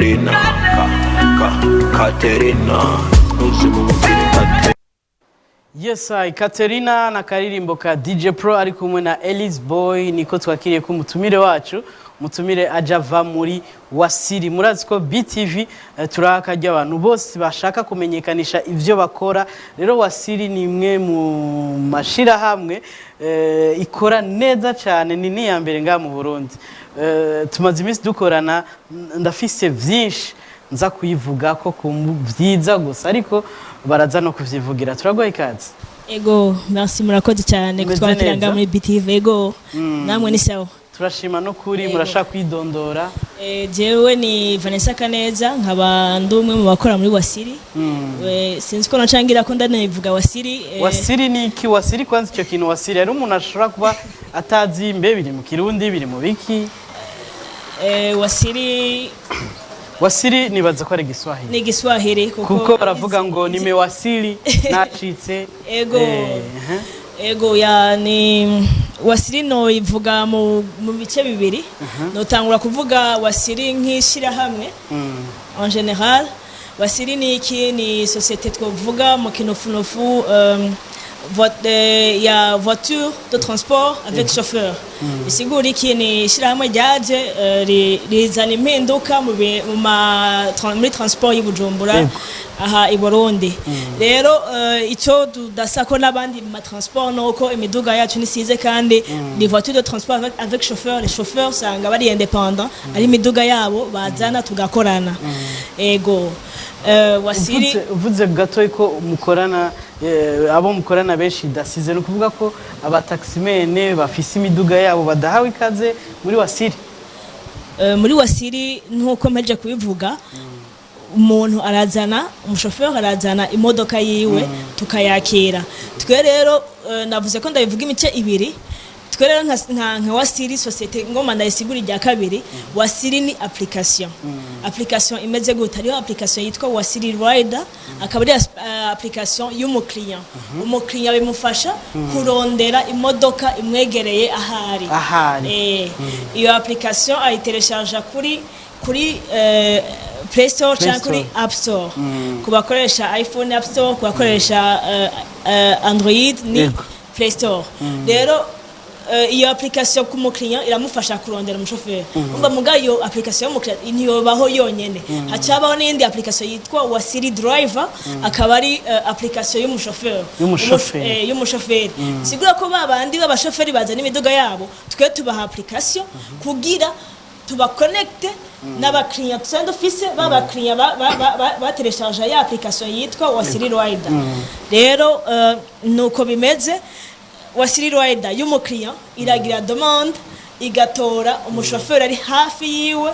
Katerina Katerina Yes, Katerina na karirimbo ka DJ Pro ari kumwe na Elise Boy niko twakiriye ku mutumire wacu mutumire ajava muri Wasili. Murazi ko BTV turakajya abantu bose bashaka kumenyekanisha ivyo bakora. Rero Wasili ni imwe mu mashira hamwe ikora neza cyane, ni ya mbere nga mu Burundi. Tumaze iminsi dukorana, ndafise vyinshi nza kuyivuga ko vyiza gusa, ariko baraza no kuvyivugira. Turagoye ikaze. Ego, merci murakoze cyane kutwakira nga muri BTV. Ego, namwe ni sawa. Turashima no kuri murashaka kwidondora. Jewe ni Vanessa Kaneza, nkaba ndumwe mu bakora muri Wasili. Sinzi ko nacangira ko ndanayivuga Wasili. Wasili ni iki? Wasili kwanza icyo kintu Wasili ari umuntu ashobora kuba atazi imbe biri mu Kirundi, biri mu biki? Wasili nibaza ko ari Giswahili. Ni Giswahili kuko baravuga ngo nimewasili nacitse. Ego yani Wasili no ivuga mu bice bibiri. No tangura kuvuga Wasili nk'ishira hamwe. En général, Wasili ni iki? Ni société twovuga mu kinofunofu ya voiture de transport avec chauffeur. Isiguri iki ni shira hamwe ryaje rizana impinduka muri transport y'Ubujumbura aha i Burundi. Rero ico tudasako nabandi mu transport nuko imiduga yacu nisize kandi ni voiture de transport avec chauffeur. Les chauffeurs sanga bari indépendant, ari imiduga yabo bazana tugakorana. Ego Wasili uvuze gato ko mukorana abo mukorana benshi dasize no kuvuga ko abataximene bafise imiduga yabo badahawe ikaze muri Wasili. Muri Wasili nkuko mpeje kubivuga, umuntu arazana, umushoferi arazana imodoka yiwe tukayakira. Twe rero navuze ko ndabivuga imice ibiri. Twe rero nka Wasili société ngoma ndayisigura rya kabiri. Wasili ni application. Application imeze gute? Hariho application yitwa Wasili Rider, akaba ari application y'umukiriya. Umukiriya bimufasha kurondera imodoka imwegereye ahari. Iyo application ayitereshaje kuri Play Store cyangwa kuri App Store. Kubakoresha iPhone App Store, kubakoresha Android ni Play Store. Rero iyo application kumukiriya iramufasha kurondera umushoferi. Umva mugayo application y'umukiriya niyo baho yonyene. Hacabaho n'indi application yitwa Wasili Driver, akaba ari application y'umushoferi. Sigura ko babandi b'abashoferi bazana imiduga yabo, twe tubaha application kugira tubaconnecte n'abakiriya tsendo fise babakiriya batereshaje ya application yitwa Wasili Rider. Rero nuko bimeze. Wasili Rider y'umukiriya iragira demande, igatora umushoferi ari hafi yiwe,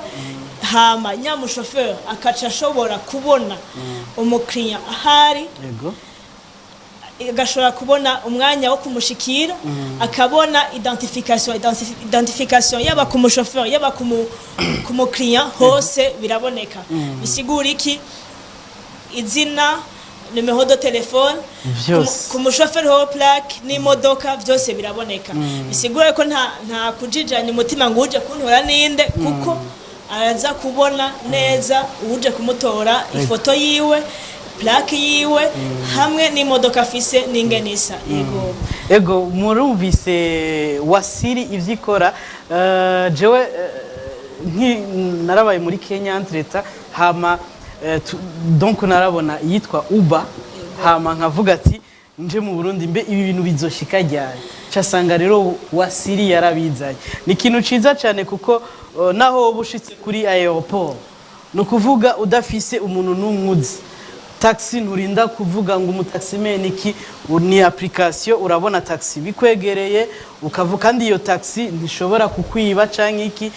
hama nyamushoferi akaca ashobora kubona umukiriya ahari. Igashobora kubona umwanya wo kumushikira, akabona identification yaba ku mushoferi yaba ku mukiriya, hose biraboneka. Bisigura iki? Izina, numero de telefone, ku mushoferi ho plaque n'imodoka byose biraboneka. Bisigura ko nta kujijanya umutima ngo uje kuntora ninde, kuko araza kubona neza uje kumutora ifoto yiwe, plaque yiwe hamwe n'imodoka afise n'ingenisa. Ego murumvise Wasili ivyikora. Jewe narabaye muri Kenya entreta, hama donc narabona yitwa Uber, hama nkavuga ati nje mu Burundi mbe ibi bintu bizoshika ryari. Casanga rero Wasili yarabizanye. Ni ikintu ciza cyane kuko naho bushitse kuri aeroport no kuvuga udafise umuntu n'umwuzi taxi nturinda kuvuga ngo umutaximene iki, ni application urabona taxi bikwegereye ukavuga, kandi iyo taxi ntishobora kukwiba canke iki.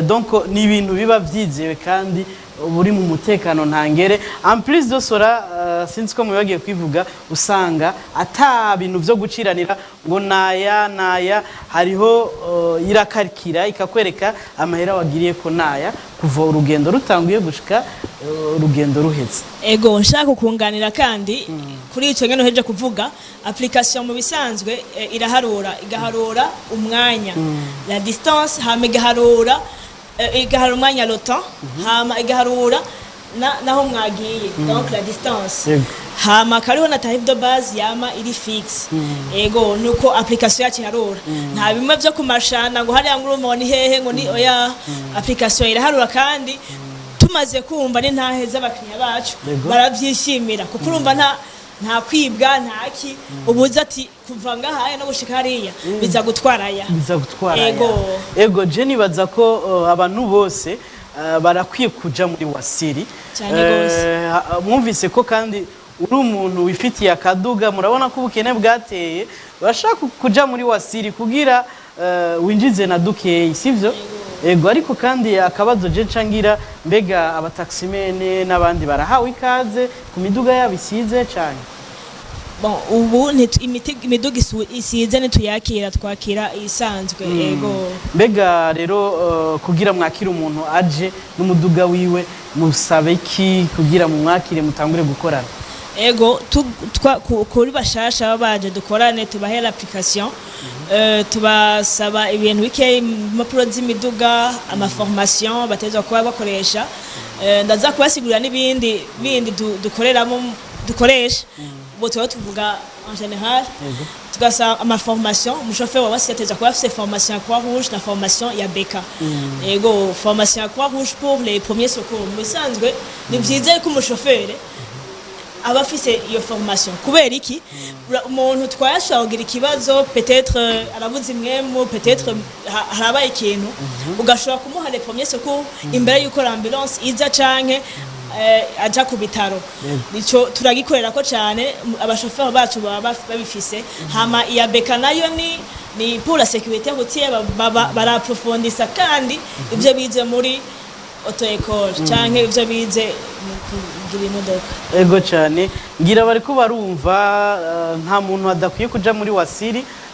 Donc ni ibintu biba vyizewe kandi buri mu mutekano ntangere. En plus de cela, sinzi ko mubagiye kwivuga, usanga ata bintu byo guciranira ngo naya hariho irakarikira ikakwereka amahera wagiriye ko naya kuva urugendo rutanguye gushika urugendo ruhetse. Ego nshaka kunganira kandi kuri ico ngeno heje kuvuga, application mu bisanzwe igaharura umwanya, la distance, hama igaharura igaharura umwanya lotan hama igaharura naho mwagiye donc la distance hama kariho na tarif de base yama iri fixe ego nuko application yacu iharura nta bimwe byo kumashana ngo hariya ngo urumva ni hehe ngo ni oya application iraharura kandi tumaze kumva ni ntaheza abakinya bacu baravyishimira kuko urumva nta kwibwa ntaki ubuza ati kuva ngahaye no gushika hariya biza gutwaraya ego je nibaza ko abantu bose barakwiye kuja muri Wasili mwumvise ko kandi uri umuntu wifitiye akaduga murabona ko ubukene bwateye bashaka kuja muri Wasili kugira winjize na dukeyi sivyo ego ariko kandi akabazo je cangira mbega abataximene n'abandi barahawe ikaze ku miduga yabo isize cyane bon ubu imiduga isize nituyakira twakira isanzwe ego mbega rero kugira mwakira umuntu aje n'umuduga wiwe musabe ki kugira mu mwakire mutangure gukorana ego kuri bashasha babaje dukorane tubahera application tubasaba ibintu bike impapuro z'imiduga amaformation bateza kuba bakoresha ndaza kubasigurira n'ibindi dukoreramo dukoresha bo tuvuga en général tugasa amaformation umushoferi wa Wasili ateza kuba afite formation ya Croix Rouge na formation ya Beka ego formation ya Croix Rouge pour les premiers secours musanzwe ni byiza ko umushoferi aba afise iyo formation kubera iki umuntu twashobora ikibazo peut-être arabuze imwemu peut-être harabaye ikintu ugashobora kumuha les premiers secours imbere yuko ambulance iza canke aja ku bitaro nico turagikorera ko cyane abashoferi bacu baba babifise hama iya Beka nayo ni pour la sécurité routière baraprofondisa kandi ibyo bize muri auto école canke ivyo bize kugira imodoka ego cyane ngira bari ko barumva nta muntu adakwiye kuja muri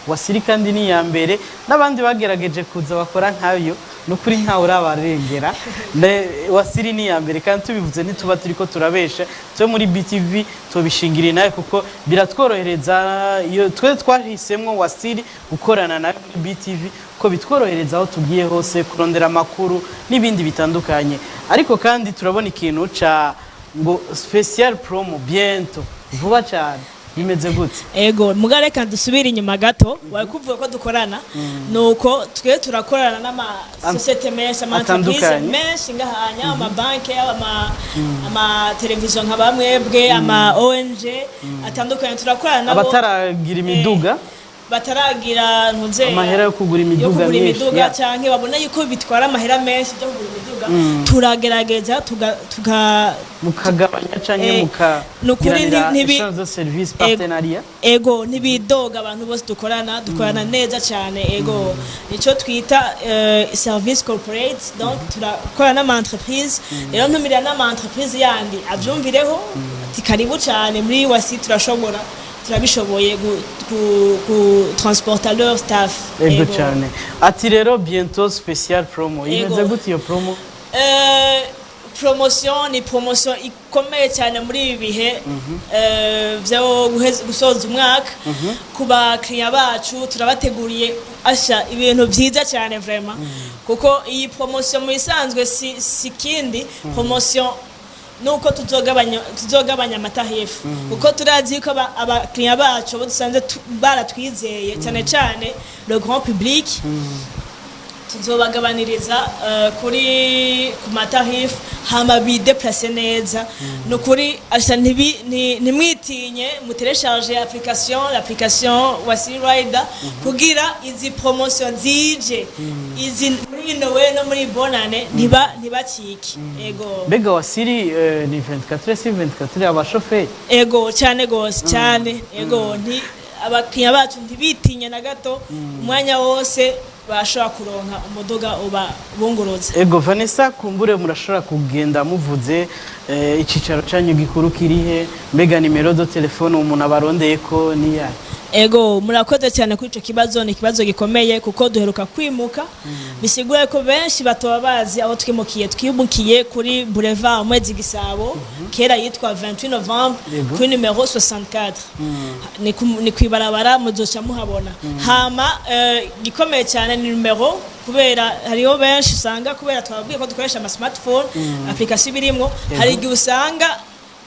Wasili kandi ni ya mbere n'abandi bagerageje kuza bakora nkayo nukuri nkawe urabarengera Wasili ni ya mbere kandi tubivuze ntituba turiko turabesha twe muri BTV tubishingiriye nayo kuko biratworohereza iyo twe twahisemwo Wasili gukorana na BTV ko bitworohereza aho tugiye hose kurondera makuru n'ibindi bitandukanye ariko kandi turabona ikintu ca ngo special promo bientôt vuba cyane bimeze gute ego mugareka dusubira inyuma gato wakuvuga ko dukorana nuko twe turakorana n'ama societe menshi ama entreprise menshi ngahanya ama banke ama television nka bamwebwe ama ONG atandukanye turakorana nabo abataragira imiduga bataragira ntuze amahera yo kugura imiduga cyangwa babona yuko bitwara amahera menshi byo kugura imiduga turagerageza mukagabanya canke nukuri de service partenariat ego nibidoga abantu bose dukorana neza cyane ego nico twita service corporate donc turakorana n'ama entreprise rero ntumira n'ama entreprise yandi avyumvireho tikaribu cyane muri Wasili turashobora turabishoboye ku transporter leur staff ego cyane ati rero bientôt special promo imeze gute iyo promo promotion ni promotion ikomeye cyane muri ibi bihe byo gusoza umwaka kuba client bacu turabateguriye asha ibintu byiza cyane vraiment kuko iyi promotion mu isanzwe si kindi promotion nuko tuzogabanya amatahefu kuko turazi ko abakiriya bacu bo dusanze baratwizeye cyane cyane le grand public tuzobagabaniriza ku matahefu hama bideplace neza nukuri asha nimwitinye mutelecharge l'application Wasili Rider kugira izi promotion zije izi muri Nowe no muri bonane ntibaciki ego mbega Wasili ni 24/24 abashoferi ego cyane gose cyane ego abakiriya bacu ntibitinye na gato umwanya wose bashobora kuronka umuduga uba bunguruza ego Vanessa kumbure murashobora kugenda muvuze icicaro canyu gikuru kirihe mbega nimero do telefone umuntu abarondeye ko ni yayo ego murakoze cyane kuri ico kibazo ni kibazo gikomeye kuko duheruka kwimuka bisiguye ko benshi batoba bazi aho twimukiye kuri Boulevard Mwezi Gisabo kera yitwa 28 Novembre kuri numero 64 ni kwibarabara muzoca muhabona hama gikomeye cyane ni numero kubera hariho benshi usanga kubera twabwiye ko dukoresha ama smartphone application birimwo hari igihe usanga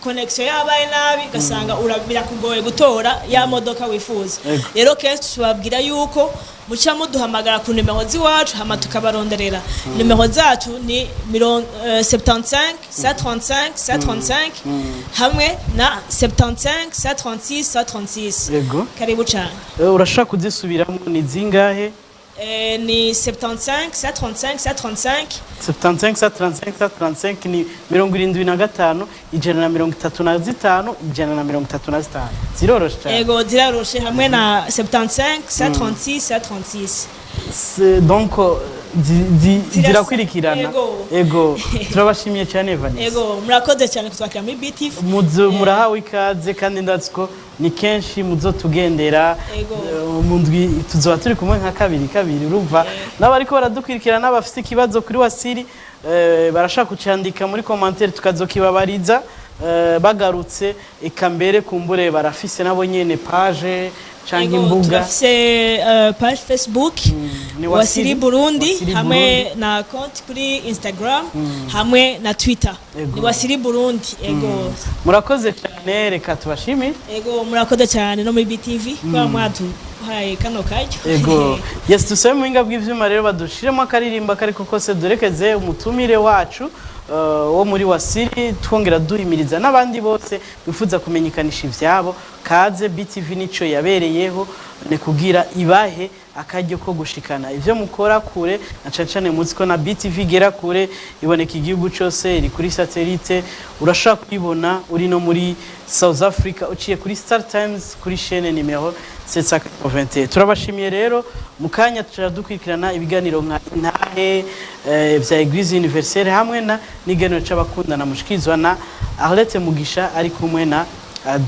connection yabaye nabi gasanga birakugoye gutora ya modoka wifuza rero kenshi tubabwira yuko muca muduhamagara ku nimero ziwacu hama tukabaronderera nimero zacu ni 75 735 735 hamwe na 75 736 736 karibu cyane urashaka kuzisubiramo ni zingahe ni 75 735 735 75 735 735 ni 75 135 135 ziroroshe cyane ego ziroroshe hamwe na 75 736 736 donc zirakwirikirana ego turabashimiye cyane Vanessa ego murakoze cyane kutwakira muri BTV murahawe ikaze kandi ndatsiko ni kenshi muzotugendera mu ndwi tuzoba turi kumwe nka kabiri urumva n'abariko baradukwirikirana bafite ikibazo kuri Wasili barashaka kucandika muri commentaire tukazokibabariza bagarutse eka mbere kumbure barafise nabo nyene page canke imbuga page Facebook Wasili Burundi hamwe na konti kuri Instagram hamwe na Twitter ni Wasili Burundi ego murakoze cyane reka tubashimire ego murakoze cyane no muri BTV kwa mwatu haye kano kajyo ego yes tusabe muhinga bw'ivyuma rero badushiremo akaririmba kariko kose durekeze umutumire wacu wo muri Wasili twongera duhimiriza n'abandi bose bifuza kumenyekanisha ivyabo kaze BTV nico yabereyeho ne kugira ibahe akaryo ko gushikana ivyo mukora kure na cyane muziko na BTV gera kure iboneka igihugu cyose iri kuri satellite urashaka kwibona uri no muri South Africa uciye kuri Star Times kuri chaîne numero 721 turabashimiye rero mukanya turadukwirikirana ibiganiro nka intahe vya Eglise Universelle hamwe na n'iganiro c'abakundana mushikizwa na Arlette Mugisha ari kumwe na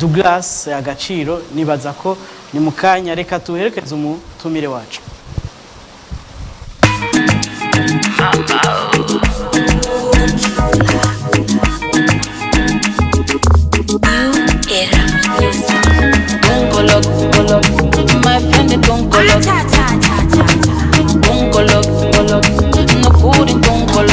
Douglas Agaciro nibaza ko ni mukanya reka tuherekeze umutumire wacu